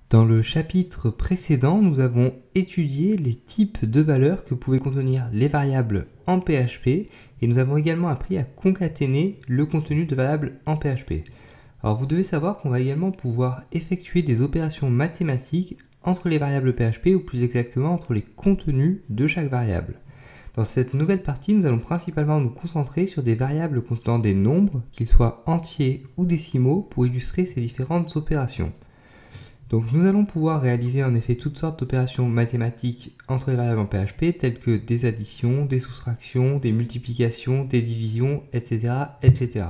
Dans le chapitre précédent, nous avons étudié les types de valeurs que pouvaient contenir les variables en PHP et nous avons également appris à concaténer le contenu de variables en PHP. Alors vous devez savoir qu'on va également pouvoir effectuer des opérations mathématiques entre les variables PHP ou plus exactement entre les contenus de chaque variable. Dans cette nouvelle partie, nous allons principalement nous concentrer sur des variables contenant des nombres, qu'ils soient entiers ou décimaux, pour illustrer ces différentes opérations. Donc nous allons pouvoir réaliser en effet toutes sortes d'opérations mathématiques entre les variables en PHP, telles que des additions, des soustractions, des multiplications, des divisions, etc. etc.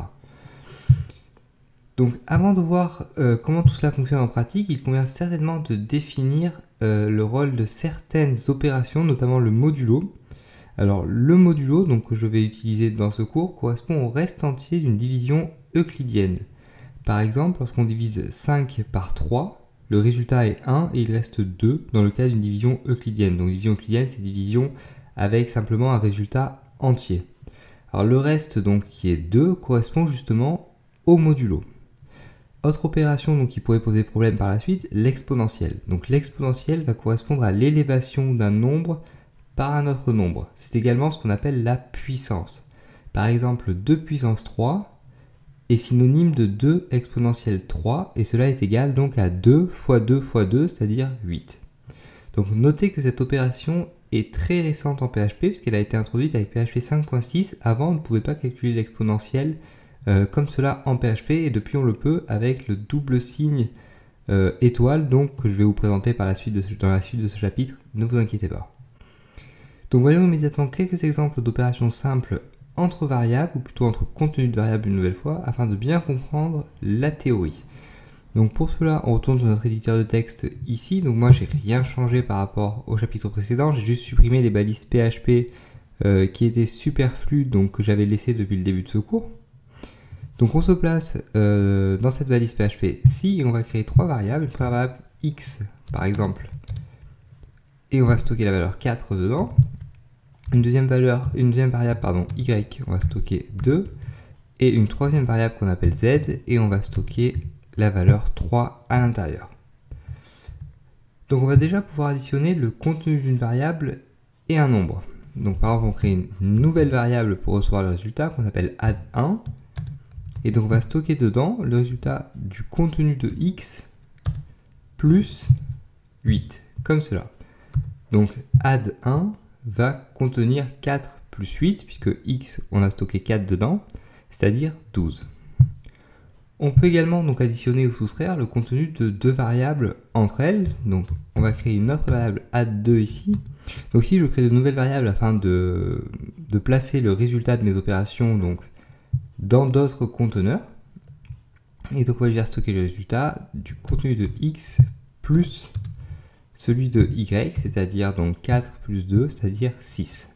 Donc avant de voir comment tout cela fonctionne en pratique, il convient certainement de définir le rôle de certaines opérations, notamment le modulo. Alors le modulo donc, que je vais utiliser dans ce cours correspond au reste entier d'une division euclidienne. Par exemple, lorsqu'on divise 5 par 3, le résultat est 1 et il reste 2 dans le cas d'une division euclidienne. Donc division euclidienne, c'est division avec simplement un résultat entier. Alors le reste, donc, qui est 2, correspond justement au modulo. Autre opération donc, qui pourrait poser problème par la suite, l'exponentielle. Donc l'exponentielle va correspondre à l'élévation d'un nombre par un autre nombre. C'est également ce qu'on appelle la puissance. Par exemple, 2 puissance 3 est synonyme de 2 exponentielle 3 et cela est égal donc à 2 fois 2 fois 2, c'est-à-dire 8. Donc notez que cette opération est très récente en PHP puisqu'elle a été introduite avec PHP 5.6. Avant, on ne pouvait pas calculer l'exponentielle comme cela en PHP et depuis on le peut avec le double signe étoile donc que je vais vous présenter par la suite dans la suite de ce chapitre, ne vous inquiétez pas. Donc voyons immédiatement quelques exemples d'opérations simples entre variables, ou plutôt entre contenus de variables une nouvelle fois, afin de bien comprendre la théorie. Donc pour cela, on retourne sur notre éditeur de texte ici. Donc moi, j'ai rien changé par rapport au chapitre précédent. J'ai juste supprimé les balises PHP qui étaient superflues, donc que j'avais laissées depuis le début de ce cours. Donc on se place dans cette balise PHP-ci et on va créer trois variables. Une première variable x, par exemple, et on va stocker la valeur 4 dedans. Une deuxième variable, y, on va stocker 2. Et une troisième variable qu'on appelle z, et on va stocker la valeur 3 à l'intérieur. Donc on va déjà pouvoir additionner le contenu d'une variable et un nombre. Donc par exemple, on crée une nouvelle variable pour recevoir le résultat qu'on appelle add1. Et donc on va stocker dedans le résultat du contenu de x plus 8, comme cela. Donc add1 va contenir 4 plus 8, puisque x, on a stocké 4 dedans, c'est-à-dire 12. On peut également donc additionner ou soustraire le contenu de deux variables entre elles. Donc on va créer une autre variable add2 ici. Donc ici, je crée de nouvelles variables afin de placer le résultat de mes opérations donc, dans d'autres conteneurs. Et donc on va dire stocker le résultat du contenu de x plus celui de y, c'est-à-dire donc 4 plus 2, c'est-à-dire 6.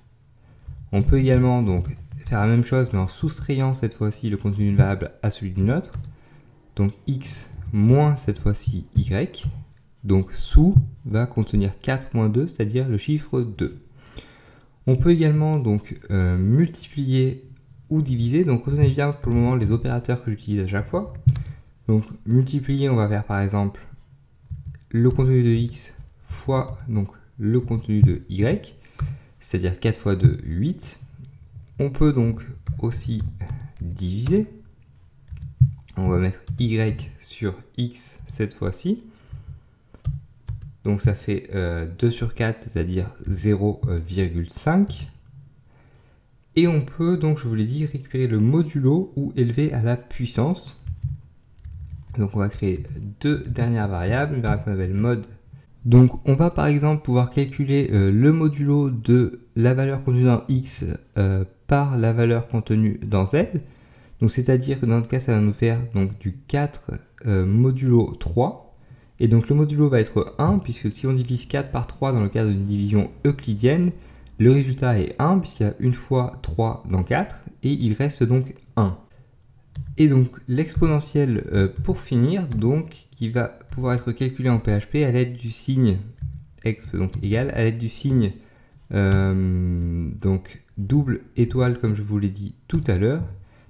On peut également donc faire la même chose, mais en soustrayant cette fois-ci le contenu d'une variable à celui d'une autre. Donc x moins cette fois-ci y. Donc sous va contenir 4 moins 2, c'est-à-dire le chiffre 2. On peut également donc multiplier ou diviser. Donc retenez bien pour le moment les opérateurs que j'utilise à chaque fois. Donc multiplier, on va faire par exemple le contenu de x fois donc, le contenu de y, c'est-à-dire 4 fois 2, 8. On peut donc aussi diviser. On va mettre y sur x cette fois-ci. Donc ça fait 2 sur 4, c'est-à-dire 0,5. Et on peut donc, je vous l'ai dit, récupérer le modulo ou élever à la puissance. Donc on va créer deux dernières variables, une variable qu'on appelle mod. Donc on va par exemple pouvoir calculer le modulo de la valeur contenue dans x par la valeur contenue dans z. Donc c'est-à-dire que dans notre cas ça va nous faire donc, du 4 modulo 3. Et donc le modulo va être 1 puisque si on divise 4 par 3 dans le cadre d'une division euclidienne, le résultat est 1 puisqu'il y a une fois 3 dans 4 et il reste donc 1. Et donc l'exponentielle pour finir, donc, qui va pouvoir être calculée en PHP à l'aide du signe exp, donc égal, à l'aide du signe donc double étoile comme je vous l'ai dit tout à l'heure.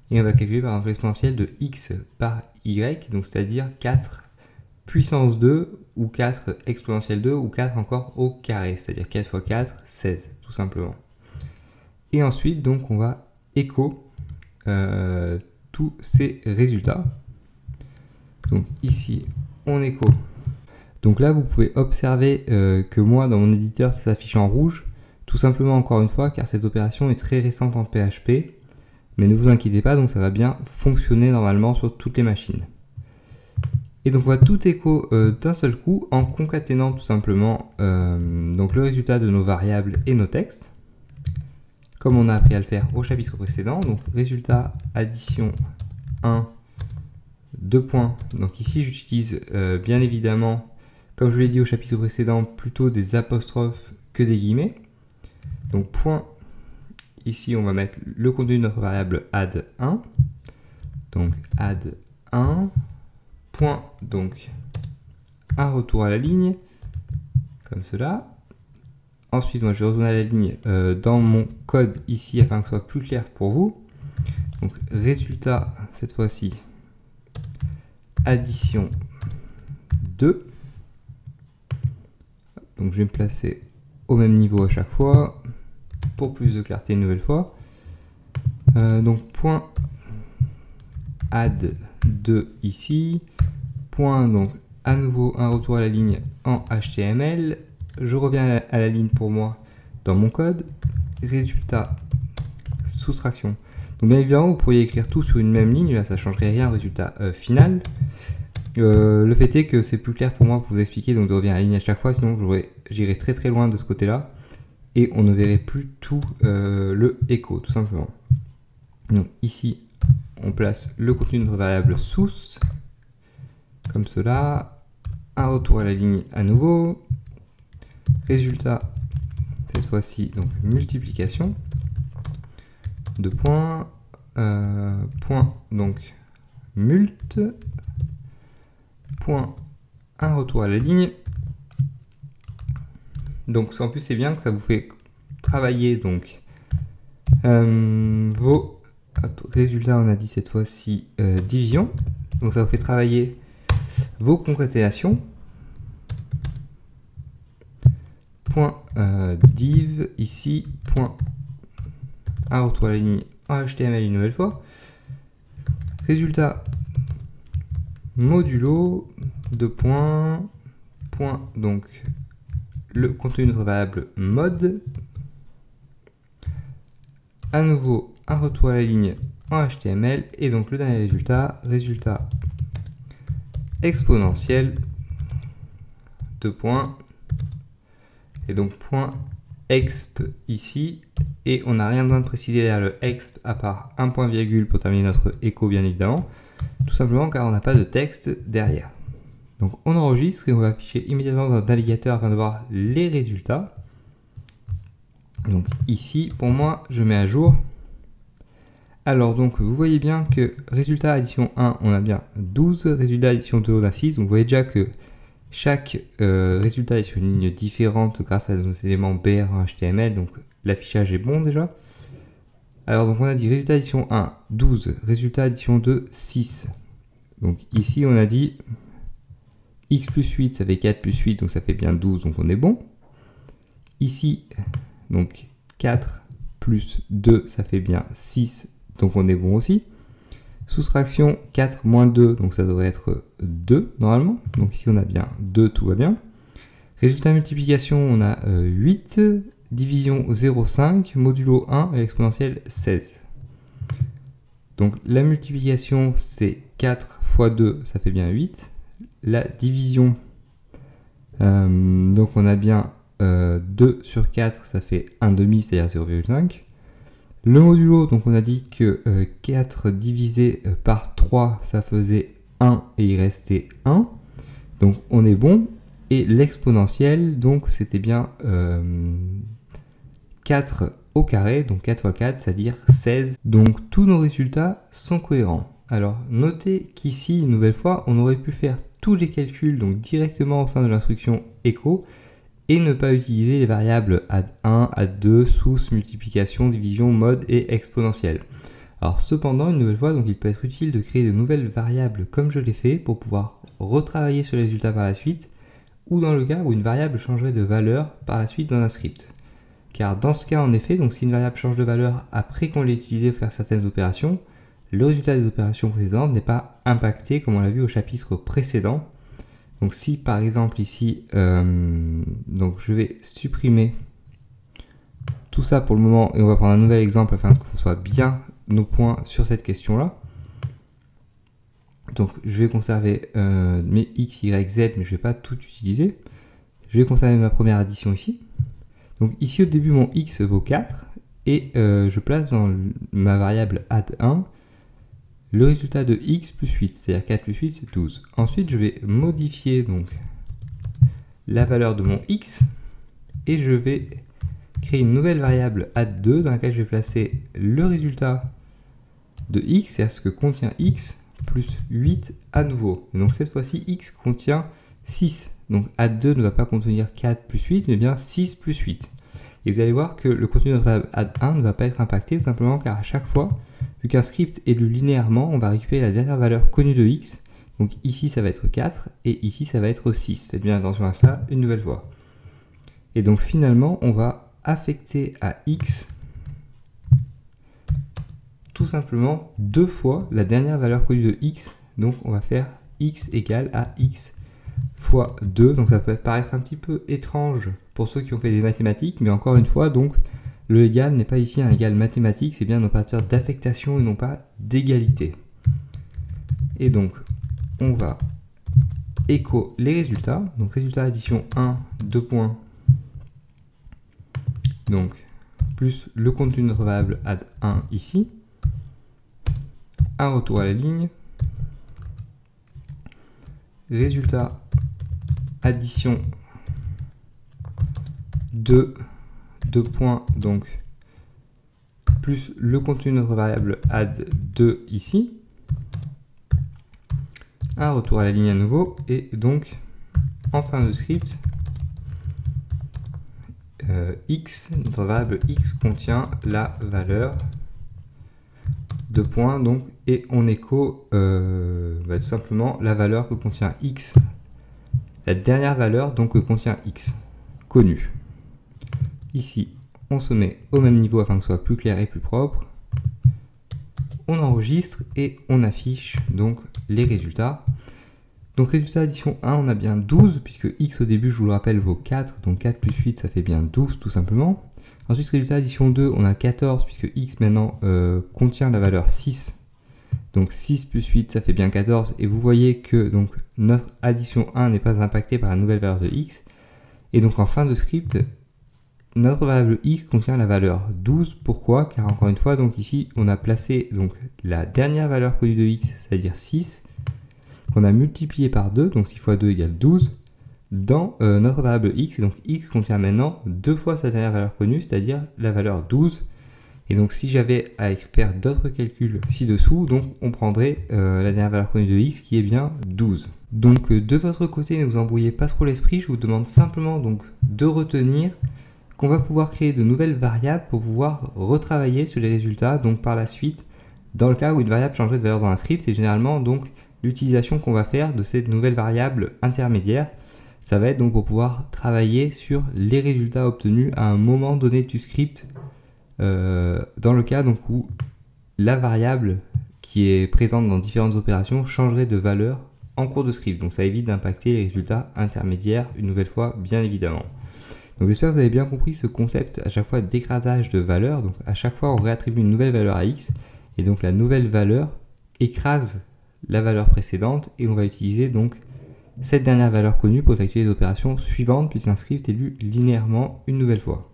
Et on va calculer par exemple l'exponentielle de x par y, donc c'est-à-dire 4 puissance 2 ou 4 exponentielle 2 ou 4 encore au carré, c'est-à-dire 4 fois 4, 16 tout simplement. Et ensuite donc on va écho tous ces résultats. Donc ici on écho. Donc là vous pouvez observer que moi dans mon éditeur ça s'affiche en rouge, tout simplement encore une fois car cette opération est très récente en PHP, mais ne vous inquiétez pas, donc ça va bien fonctionner normalement sur toutes les machines. Et donc on va tout écho d'un seul coup en concaténant tout simplement donc le résultat de nos variables et nos textes, comme on a appris à le faire au chapitre précédent. Donc résultat addition 1, 2 points. Donc ici j'utilise bien évidemment, comme je l'ai dit au chapitre précédent, plutôt des apostrophes que des guillemets. Donc point, ici on va mettre le contenu de notre variable add1. Donc add1. Point, donc un retour à la ligne, comme cela. Ensuite, moi je vais retourner à la ligne dans mon code ici afin que ce soit plus clair pour vous. Donc résultat, cette fois-ci, addition 2. Donc je vais me placer au même niveau à chaque fois, pour plus de clarté une nouvelle fois. Donc point add 2 ici. Point, donc à nouveau un retour à la ligne en HTML. Je reviens à la ligne pour moi dans mon code. Résultat, soustraction. Donc bien évidemment vous pourriez écrire tout sur une même ligne, là ça ne changerait rien au résultat final. Le fait est que c'est plus clair pour moi pour vous expliquer, donc de revenir à la ligne à chaque fois, sinon j'irais très très loin de ce côté là et on ne verrait plus tout le écho tout simplement. Donc ici on place le contenu de notre variable source, comme cela, un retour à la ligne à nouveau, résultat, cette fois-ci, donc multiplication, 2 points, point, donc mult, point, un retour à la ligne. Donc en plus c'est bien que ça vous fait travailler donc vos résultats, on a dit cette fois-ci division, donc ça vous fait travailler vos concaténations. Point div ici, point un retour à la ligne en HTML une nouvelle fois. Résultat modulo, 2 points, point, donc le contenu de notre variable mode. À nouveau un retour à la ligne en HTML et donc le dernier résultat exponentiel, 2 points, et donc point exp ici, et on n'a rien besoin de préciser derrière le exp à part un point virgule pour terminer notre écho bien évidemment, tout simplement car on n'a pas de texte derrière. Donc on enregistre et on va afficher immédiatement dans notre navigateur afin de voir les résultats. Donc ici pour moi je mets à jour. Alors donc vous voyez bien que résultat addition 1 on a bien 12, résultat addition 2 on a 6, donc vous voyez déjà que chaque résultat est sur une ligne différente grâce à nos éléments BR en HTML, donc l'affichage est bon déjà. Alors donc on a dit résultat addition 1 12, résultat addition 2 6. Donc ici on a dit x plus 8 ça fait 4 plus 8 donc ça fait bien 12 donc on est bon. Ici donc 4 plus 2 ça fait bien 6 donc on est bon aussi. Soustraction 4 moins 2, donc ça devrait être 2 normalement. Donc ici on a bien 2, tout va bien. Résultat multiplication, on a 8. Division 0,5, modulo 1 et exponentielle 16. Donc la multiplication c'est 4 fois 2, ça fait bien 8. La division, donc on a bien 2 sur 4, ça fait 1,5, c'est-à-dire 0,5. Le modulo, donc on a dit que 4 divisé par 3, ça faisait 1 et il restait 1. Donc on est bon. Et l'exponentielle, donc c'était bien 4 au carré, donc 4 fois 4, c'est-à-dire 16. Donc tous nos résultats sont cohérents. Alors notez qu'ici, une nouvelle fois, on aurait pu faire tous les calculs donc directement au sein de l'instruction echo et ne pas utiliser les variables add1, add2, source, multiplication, division, mode et exponentielle. Alors cependant, une nouvelle fois, donc il peut être utile de créer de nouvelles variables comme je l'ai fait pour pouvoir retravailler sur les résultats par la suite, ou dans le cas où une variable changerait de valeur par la suite dans un script. Car dans ce cas, en effet, donc si une variable change de valeur après qu'on l'ait utilisée pour faire certaines opérations, le résultat des opérations précédentes n'est pas impacté comme on l'a vu au chapitre précédent. Donc si par exemple ici, donc je vais supprimer tout ça pour le moment et on va prendre un nouvel exemple afin qu'on soit bien au point sur cette question-là. Donc je vais conserver mes x, y, z, mais je ne vais pas tout utiliser. Je vais conserver ma première addition ici. Donc ici au début mon x vaut 4 et je place dans ma variable add1 le résultat de x plus 8, c'est-à-dire 4 plus 8 c'est 12. Ensuite je vais modifier donc la valeur de mon x et je vais créer une nouvelle variable add2 dans laquelle je vais placer le résultat de x, c'est-à-dire ce que contient x plus 8 à nouveau. Et donc cette fois-ci x contient 6. Donc add2 ne va pas contenir 4 plus 8, mais bien 6 plus 8. Et vous allez voir que le contenu de notre variable add1 ne va pas être impacté, tout simplement car à chaque fois, vu qu'un script est lu linéairement, on va récupérer la dernière valeur connue de x. Donc ici ça va être 4 et ici ça va être 6. Faites bien attention à cela une nouvelle fois. Et donc finalement, on va affecter à x tout simplement 2 fois la dernière valeur connue de x. Donc on va faire x égale à x fois 2. Donc ça peut paraître un petit peu étrange pour ceux qui ont fait des mathématiques, mais encore une fois, donc le égal n'est pas ici un égal mathématique, c'est bien un opérateur d'affectation et non pas d'égalité. Et donc on va écho les résultats. Donc résultat addition 1, 2 points. Donc plus le contenu de notre variable add1 ici. Un retour à la ligne. Résultat addition 2 points, donc plus le contenu de notre variable add2 ici. Un retour à la ligne à nouveau et donc en fin de script x, notre variable x contient la valeur 2 points, donc, et on écho tout simplement la valeur que contient x, la dernière valeur donc que contient x, connue. Ici, on se met au même niveau afin que ce soit plus clair et plus propre. On enregistre et on affiche donc les résultats. Donc résultat addition 1, on a bien 12, puisque x au début, je vous le rappelle, vaut 4, donc 4 plus 8, ça fait bien 12 tout simplement. Ensuite, résultat addition 2, on a 14, puisque x maintenant contient la valeur 6. Donc 6 plus 8, ça fait bien 14. Et vous voyez que donc, notre addition 1 n'est pas impactée par la nouvelle valeur de x. Et donc en fin de script, notre variable x contient la valeur 12. Pourquoi? Car encore une fois, donc ici, on a placé donc, la dernière valeur connue de x, c'est-à-dire 6, qu'on a multiplié par 2, donc 6 fois 2 égale 12, dans notre variable x. Et donc x contient maintenant 2 fois sa dernière valeur connue, c'est-à-dire la valeur 12. Et donc si j'avais à faire d'autres calculs ci-dessous, donc on prendrait la dernière valeur connue de x qui est bien 12. Donc de votre côté, ne vous embrouillez pas trop l'esprit, je vous demande simplement donc de retenir qu'on va pouvoir créer de nouvelles variables pour pouvoir retravailler sur les résultats. Donc par la suite, dans le cas où une variable changerait de valeur dans un script, c'est généralement donc l'utilisation qu'on va faire de cette nouvelle variable intermédiaire. Ça va être donc pour pouvoir travailler sur les résultats obtenus à un moment donné du script, dans le cas donc où la variable qui est présente dans différentes opérations changerait de valeur en cours de script. Donc ça évite d'impacter les résultats intermédiaires une nouvelle fois, bien évidemment. Donc j'espère que vous avez bien compris ce concept à chaque fois d'écrasage de valeur. Donc à chaque fois on réattribue une nouvelle valeur à x et donc la nouvelle valeur écrase la valeur précédente et on va utiliser donc cette dernière valeur connue pour effectuer les opérations suivantes puisqu'un script est lu linéairement une nouvelle fois.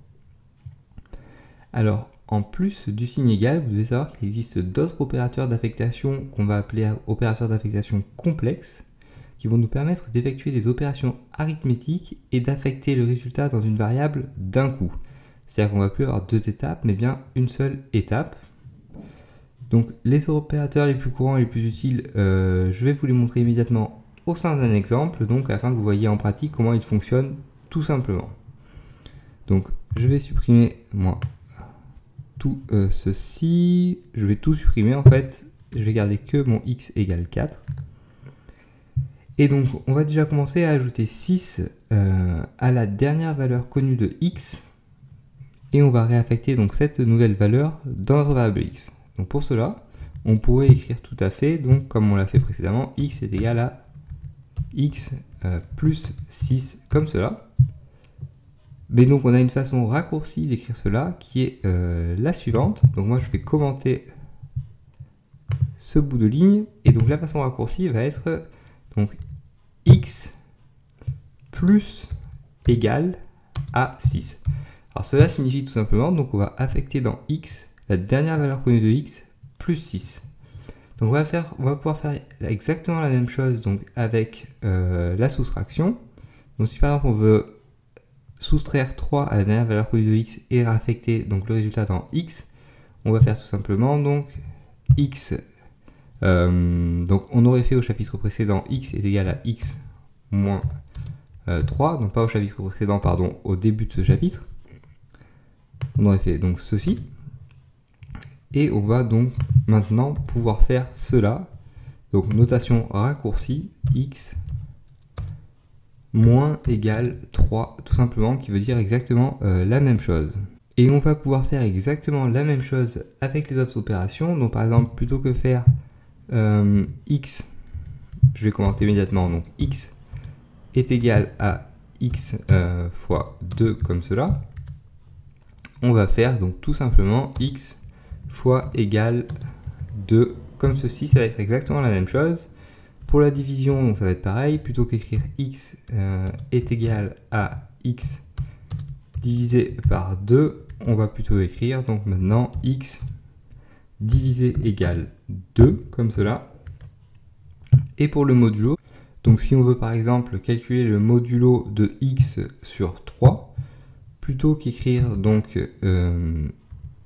Alors en plus du signe égal, vous devez savoir qu'il existe d'autres opérateurs d'affectation qu'on va appeler opérateurs d'affectation complexes qui vont nous permettre d'effectuer des opérations arithmétiques et d'affecter le résultat dans une variable d'un coup. C'est-à-dire qu'on ne va plus avoir deux étapes, mais bien une seule étape. Donc les opérateurs les plus courants et les plus utiles, je vais vous les montrer immédiatement au sein d'un exemple, donc afin que vous voyez en pratique comment ils fonctionnent tout simplement. Donc je vais supprimer moi tout ceci, je vais tout supprimer en fait, je vais garder que mon x égale 4. Et donc on va déjà commencer à ajouter 6 à la dernière valeur connue de x, et on va réaffecter donc cette nouvelle valeur dans notre variable x. Donc pour cela, on pourrait écrire tout à fait, donc comme on l'a fait précédemment, x est égal à x plus 6, comme cela. Mais donc on a une façon raccourcie d'écrire cela qui est la suivante. Donc moi je vais commenter ce bout de ligne, et donc la façon raccourcie va être donc x plus égal à 6. Alors cela signifie tout simplement, donc on va affecter dans x la dernière valeur connue de x plus 6. Donc on va pouvoir faire exactement la même chose donc avec la soustraction. Donc si par exemple on veut soustraire 3 à la dernière valeur connue de x et réaffecter donc le résultat dans x, on va faire tout simplement donc x. Donc on aurait fait au chapitre précédent x est égal à x moins 3, donc pas au chapitre précédent, pardon, au début de ce chapitre. On aurait fait donc ceci. Et on va donc maintenant pouvoir faire cela. Donc notation raccourcie, x moins égale 3, tout simplement, qui veut dire exactement la même chose. Et on va pouvoir faire exactement la même chose avec les autres opérations. Donc par exemple, plutôt que faire x, je vais commenter immédiatement, donc x est égal à x fois 2 comme cela, on va faire donc tout simplement x fois égale 2 comme ceci. Ça va être exactement la même chose. Pour la division, donc ça va être pareil, plutôt qu'écrire x est égal à x divisé par 2, on va plutôt écrire donc maintenant x divisé égale 2 comme cela. Et pour le modulo, donc si on veut par exemple calculer le modulo de x sur 3, plutôt qu'écrire donc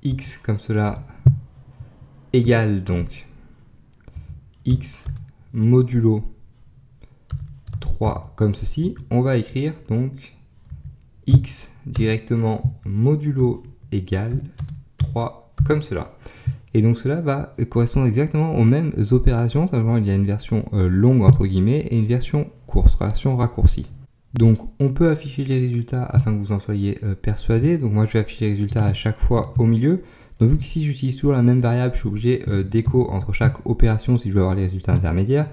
x comme cela égale donc x modulo 3 comme ceci, on va écrire donc x directement modulo égale 3 comme cela. Et donc cela va correspondre exactement aux mêmes opérations, simplement il y a une version longue entre guillemets et une version courte, version raccourcie. Donc on peut afficher les résultats afin que vous en soyez persuadé. Donc moi je vais afficher les résultats à chaque fois au milieu. Donc vu qu'ici j'utilise toujours la même variable, je suis obligé d'écho entre chaque opération si je veux avoir les résultats intermédiaires.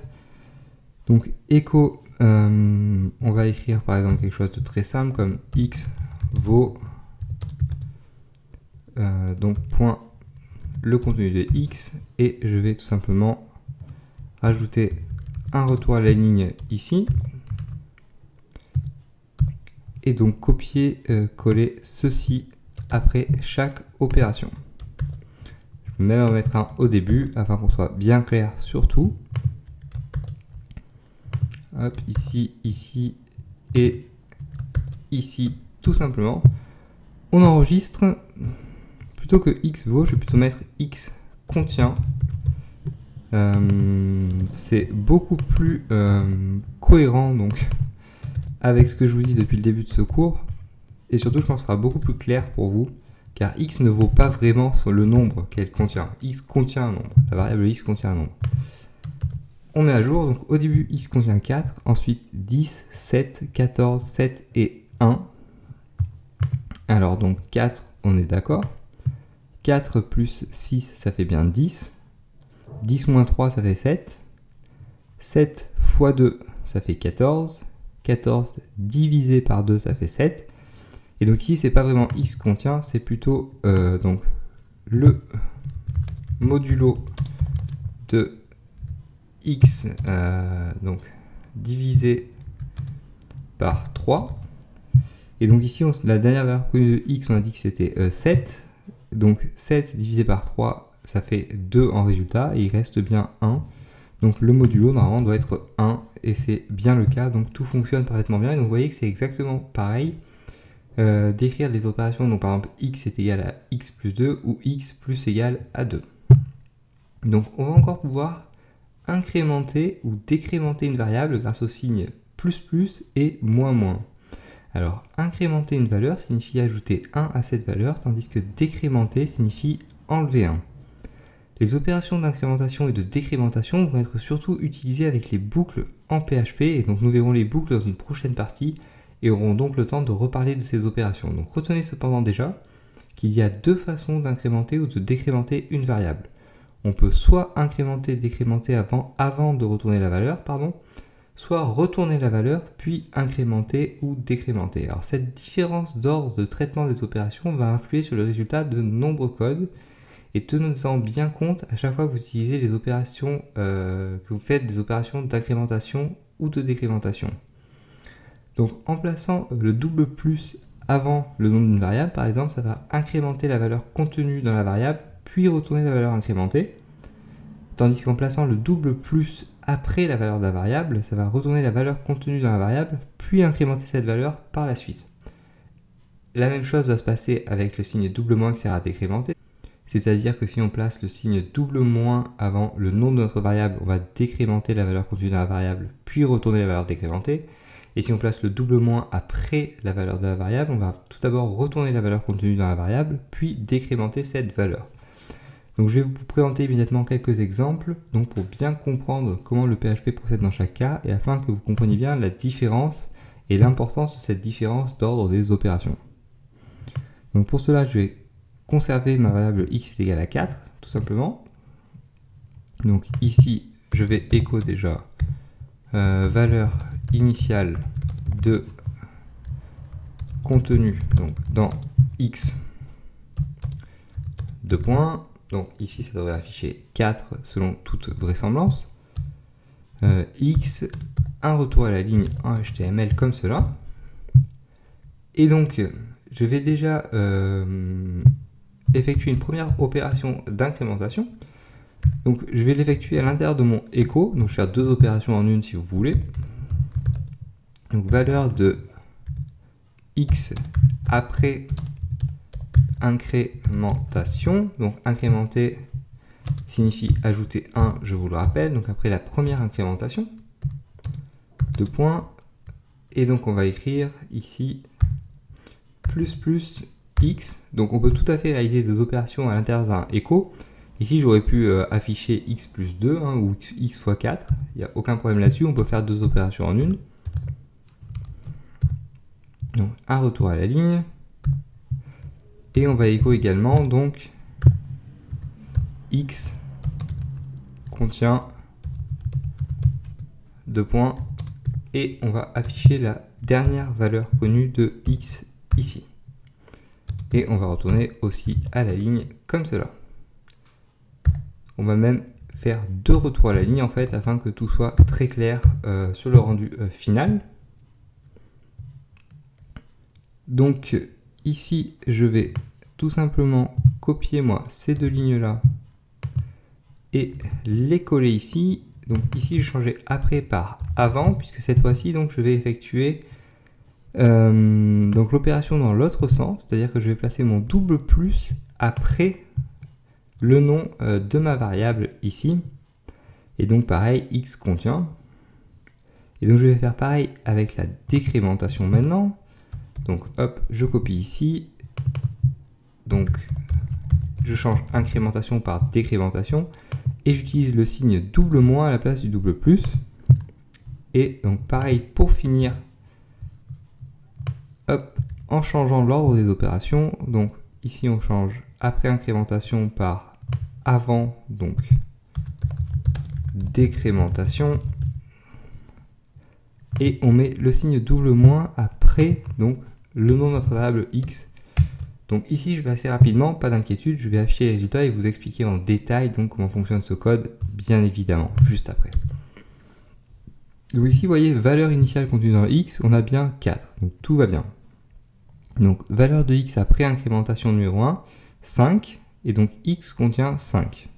Donc écho, on va écrire par exemple quelque chose de très simple comme x vaut donc point le contenu de x, et je vais tout simplement rajouter un retour à la ligne ici. Et donc copier, coller ceci après chaque opération. Je vais même en mettre un au début afin qu'on soit bien clair sur tout. Hop, ici, ici et ici, tout simplement. On enregistre. Plutôt que x vaut, je vais plutôt mettre x contient. C'est beaucoup plus cohérent donc avec ce que je vous dis depuis le début de ce cours, et surtout je pense que ce sera beaucoup plus clair pour vous, car x ne vaut pas vraiment sur le nombre qu'elle contient. X contient un nombre, la variable x contient un nombre. On met à jour, donc au début x contient 4, ensuite 10, 7, 14, 7 et 1. Alors donc 4, on est d'accord. 4 plus 6, ça fait bien 10. 10 moins 3, ça fait 7. 7 fois 2, ça fait 14. 14 divisé par 2, ça fait 7. Et donc ici, c'est pas vraiment x contient, c'est plutôt donc le modulo de x donc divisé par 3. Et donc ici, la dernière valeur connue de x, on a dit que c'était 7. Donc 7 divisé par 3, ça fait 2 en résultat, et il reste bien 1. Donc le modulo, normalement, doit être 1, et c'est bien le cas. Donc tout fonctionne parfaitement bien. Et donc vous voyez que c'est exactement pareil d'écrire les opérations. Donc par exemple, x est égal à x plus 2 ou x plus égal à 2. Donc on va encore pouvoir incrémenter ou décrémenter une variable grâce au signe plus plus et moins moins. Alors, incrémenter une valeur signifie ajouter 1 à cette valeur, tandis que décrémenter signifie enlever 1. Les opérations d'incrémentation et de décrémentation vont être surtout utilisées avec les boucles en PHP, et donc nous verrons les boucles dans une prochaine partie et aurons donc le temps de reparler de ces opérations. Donc retenez cependant déjà qu'il y a deux façons d'incrémenter ou de décrémenter une variable. On peut soit incrémenter, décrémenter avant de retourner la valeur, soit retourner la valeur, puis incrémenter ou décrémenter. Alors cette différence d'ordre de traitement des opérations va influer sur le résultat de nombreux codes, et tenez-en bien compte à chaque fois que vous utilisez les opérations, que vous faites des opérations d'incrémentation ou de décrémentation. Donc en plaçant le double plus avant le nom d'une variable, par exemple, ça va incrémenter la valeur contenue dans la variable, puis retourner la valeur incrémentée. Tandis qu'en plaçant le double plus après la valeur de la variable, ça va retourner la valeur contenue dans la variable, puis incrémenter cette valeur par la suite. La même chose va se passer avec le signe double moins qui sert à décrémenter. C'est-à-dire que si on place le signe double moins avant le nom de notre variable, on va décrémenter la valeur contenue dans la variable, puis retourner la valeur décrémentée. Et si on place le double moins après la valeur de la variable, on va tout d'abord retourner la valeur contenue dans la variable, puis décrémenter cette valeur. Donc je vais vous présenter immédiatement quelques exemples, donc pour bien comprendre comment le PHP procède dans chaque cas, et afin que vous compreniez bien la différence et l'importance de cette différence d'ordre des opérations. Donc pour cela, je vais conserver ma variable x est égal à 4, tout simplement. Donc ici, je vais écho déjà valeur initiale de contenu donc dans x, deux points. Donc ici, ça devrait afficher 4 selon toute vraisemblance. X, un retour à la ligne en HTML comme cela. Et donc, je vais déjà effectuer une première opération d'incrémentation. Donc, je vais l'effectuer à l'intérieur de mon echo. Donc, je vais faire deux opérations en une si vous voulez. Donc, valeur de x après incrémentation. Donc, incrémenter signifie ajouter 1, je vous le rappelle. Donc, après la première incrémentation, deux points. Et donc, on va écrire ici plus x. Donc, on peut tout à fait réaliser des opérations à l'intérieur d'un echo. Ici, j'aurais pu afficher x plus 2 ou x fois 4. Il n'y a aucun problème là-dessus. On peut faire deux opérations en une. Donc, un retour à la ligne. Et on va écho également, donc, x contient deux points. Et on va afficher la dernière valeur connue de x ici. Et on va retourner aussi à la ligne comme cela. On va même faire deux retours à la ligne en fait afin que tout soit très clair sur le rendu final. Donc ici je vais tout simplement copier moi ces deux lignes là et les coller ici. Donc ici je changeais après par avant puisque cette fois-ci donc je vais effectuer donc l'opération dans l'autre sens, c'est-à-dire que je vais placer mon double plus après le nom de ma variable ici. Et donc pareil, x contient. Et donc je vais faire pareil avec la décrémentation maintenant. Donc hop, je copie ici. Donc je change incrémentation par décrémentation. Et j'utilise le signe double moins à la place du double plus. Et donc pareil pour finir. Hop, en changeant l'ordre des opérations. Donc ici on change après incrémentation par avant, donc décrémentation, et on met le signe double moins après donc le nom de notre variable x. Donc ici je vais assez rapidement, pas d'inquiétude, je vais afficher les résultats et vous expliquer en détail donc comment fonctionne ce code, bien évidemment, juste après. Donc ici vous voyez valeur initiale contenue dans x, on a bien 4, donc tout va bien. Donc valeur de x après incrémentation numéro 1, 5. Et donc x contient 5.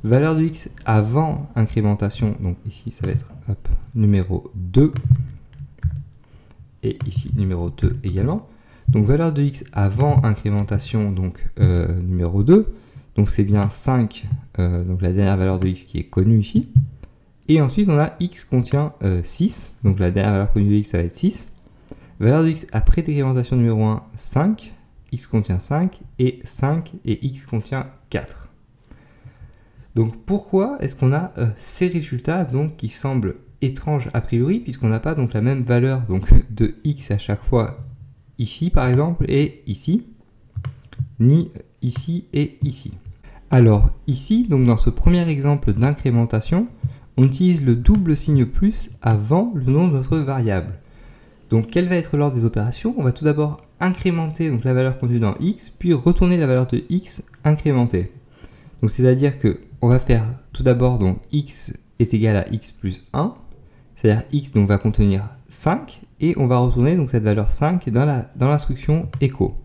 Valeur de x avant incrémentation, donc ici ça va être hop, numéro 2. Et ici numéro 2 également. Donc valeur de x avant incrémentation, donc numéro 2. Donc c'est bien 5, donc la dernière valeur de x qui est connue ici. Et ensuite on a x contient 6, donc la dernière valeur connue de x ça va être 6. Valeur de x après décrémentation numéro 1, 5. X contient 5 et 5 et x contient 4. Donc pourquoi est-ce qu'on a ces résultats donc, qui semblent étranges a priori, puisqu'on n'a pas donc la même valeur donc, de x à chaque fois ici par exemple et ici, ni ici et ici. Alors ici, donc dans ce premier exemple d'incrémentation, on utilise le double signe plus avant le nom de notre variable. Donc quel va être l'ordre des opérations? On va tout d'abord incrémenter donc, la valeur contenue dans x, puis retourner la valeur de x incrémentée. Donc c'est-à-dire que on va faire tout d'abord donc x est égal à x plus 1, c'est-à-dire x donc va contenir 5, et on va retourner donc cette valeur 5 dans l'instruction echo.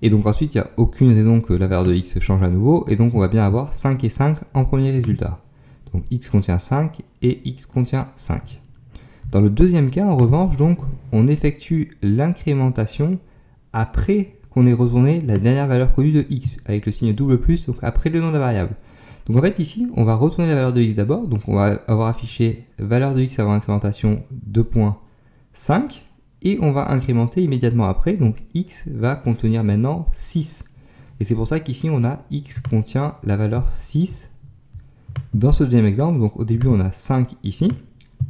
Et donc ensuite il n'y a aucune raison que la valeur de x change à nouveau, et donc on va bien avoir 5 et 5 en premier résultat. Donc x contient 5 et x contient 5. Dans le deuxième cas, en revanche, donc, on effectue l'incrémentation après qu'on ait retourné la dernière valeur connue de x, avec le signe double plus, donc après le nom de la variable. Donc en fait ici, on va retourner la valeur de x d'abord, donc on va avoir affiché valeur de x avant incrémentation 2.5, et on va incrémenter immédiatement après, donc x va contenir maintenant 6. Et c'est pour ça qu'ici on a x contient la valeur 6 dans ce deuxième exemple. Donc au début on a 5 ici,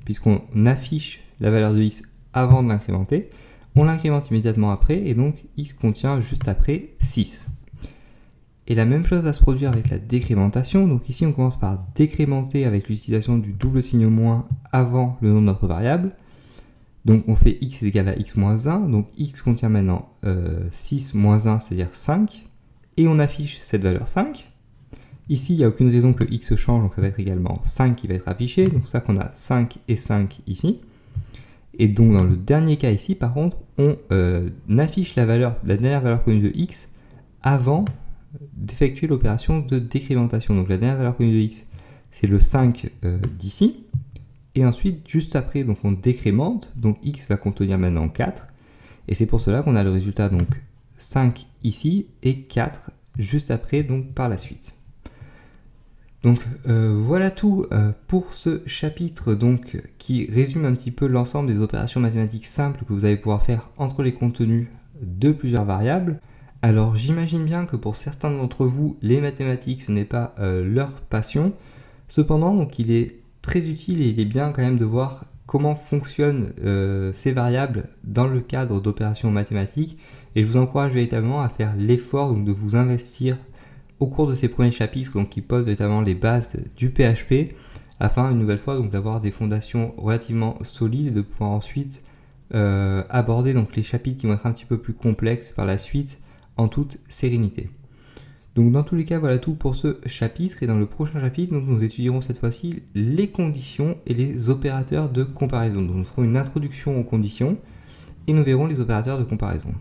puisqu'on affiche la valeur de x avant de l'incrémenter, on l'incrémente immédiatement après, et donc x contient juste après 6. Et la même chose va se produire avec la décrémentation. Donc ici on commence par décrémenter avec l'utilisation du double signe moins avant le nom de notre variable. Donc on fait x est égal à x moins 1, donc x contient maintenant 6 moins 1, c'est-à-dire 5, et on affiche cette valeur 5. Ici, il n'y a aucune raison que x change, donc ça va être également 5 qui va être affiché. Donc ça qu'on a 5 et 5 ici. Et donc dans le dernier cas ici, par contre, on affiche la dernière valeur connue de x avant d'effectuer l'opération de décrémentation. Donc la dernière valeur connue de x, c'est le 5 d'ici. Et ensuite, juste après, donc on décrémente. Donc x va contenir maintenant 4. Et c'est pour cela qu'on a le résultat donc 5 ici et 4 juste après, donc par la suite. Donc voilà tout pour ce chapitre donc, qui résume un petit peu l'ensemble des opérations mathématiques simples que vous allez pouvoir faire entre les contenus de plusieurs variables. Alors j'imagine bien que pour certains d'entre vous, les mathématiques ce n'est pas leur passion. Cependant, donc, il est très utile et il est bien quand même de voir comment fonctionnent ces variables dans le cadre d'opérations mathématiques. Et je vous encourage véritablement à faire l'effort de vous investir au cours de ces premiers chapitres donc, qui posent notamment les bases du PHP, afin une nouvelle fois d'avoir des fondations relativement solides et de pouvoir ensuite aborder donc, les chapitres qui vont être un petit peu plus complexes par la suite en toute sérénité. Donc dans tous les cas, voilà tout pour ce chapitre, et dans le prochain chapitre, donc, nous étudierons cette fois-ci les conditions et les opérateurs de comparaison. Donc nous ferons une introduction aux conditions et nous verrons les opérateurs de comparaison.